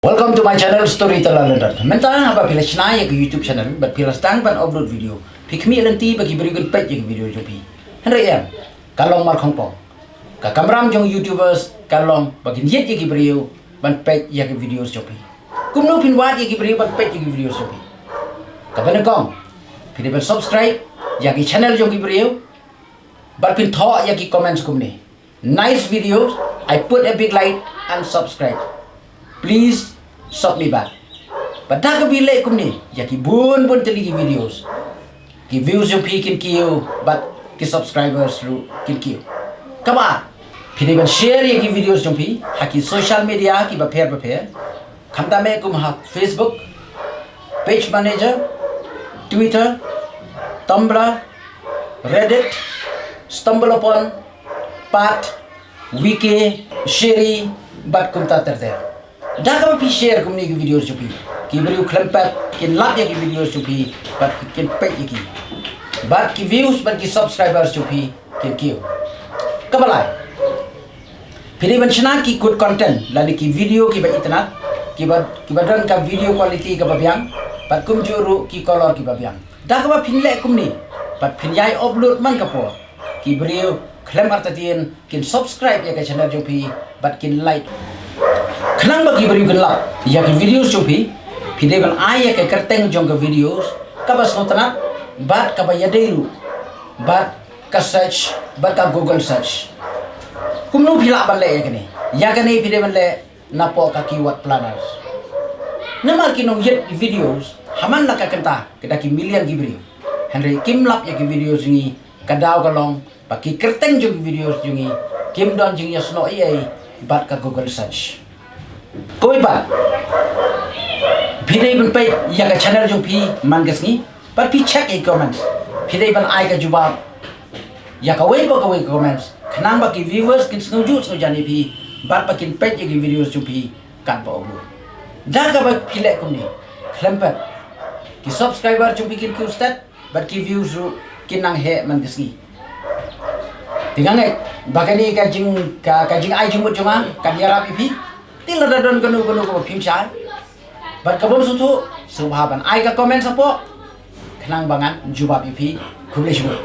Welcome to my channel Storyteller Lyndon. Mentang apa pilih channel yang YouTube channel, but pilih stang ban upload video. Pikmi nanti bagi berikan page yang video jopi. Henry ya, kalau mar kongpong. Kamram jong YouTubers kalau bagi niat yang beriu ban page yang video jopi. Kumno pinwat yang beriu ban page yang video jopi. Kapan kong? Pilih ban subscribe yang channel jong beriu. Ban pin thought yang comment kumni. Nice videos. I put a big like and subscribe. Please stop me back. Pada kabile kumni, ya ki bun teligi videos. Ki views yung kin kiyo, but ki subscribers through kin kiyo. Kama, piniban share yung ki videos yung haki social media ki baper. Kamda me kum ha Facebook, page manager, Twitter, Tumblr, Reddit, stumble upon, Pat, Wiki, Shiri, but kum ta ter. Dah kami share kumni ke videos jupi, ki beriu klempet, ki lap ya ki videos jupi, but ki page ki, but ki views, but ki subscribers jupi, ki kiu. Kabalai. Pilih bencana ki good content, lalu ki video ki baik internet, ki badan ka video quality ka babiang, but kum juru ki color ki babiang. Dah kami pinlek kumni, but pinjai upload man kapo, ki beriu klem artatien, ki subscribe ya ke channel jupi, but ki like. Kenang bagi beri gelap, ya ke videos cupi, pide ban ayah ke kerteng jong ke videos, kabas notanat, bat kabaya deiru, bat ka search, bat ka Google search. Kumno pila ban le ya kene pide ban le napo ka keyword planners. Namar kinong yet videos, haman la ka kenta, kedaki million gibri. Henry kimlap ya ke videos ini, kadaw kalong, paki kerteng jong videos jungi, kim don jing yasno ai, bat ka Google search. Koi ba pidai ban page ya ka channel jong pi mangas ni but pi check e comments pidai ban ai ka jawab ya ka wei comments khanang ba ki viewers kin snuju jani pi bat pa kin page ki videos jong pi kan pa obu da ka ba pile kum ni klempet ki subscriber jong pi kin ku stat but ki views ru kin nang he mangas ni tingang ai bagani ka jing ai jing mut jonga kan yara pi tila dadon kanu ko pimshan bat kabom sutu subhaban ai ka comment sapo khnang bangan jubab ipi kublish mo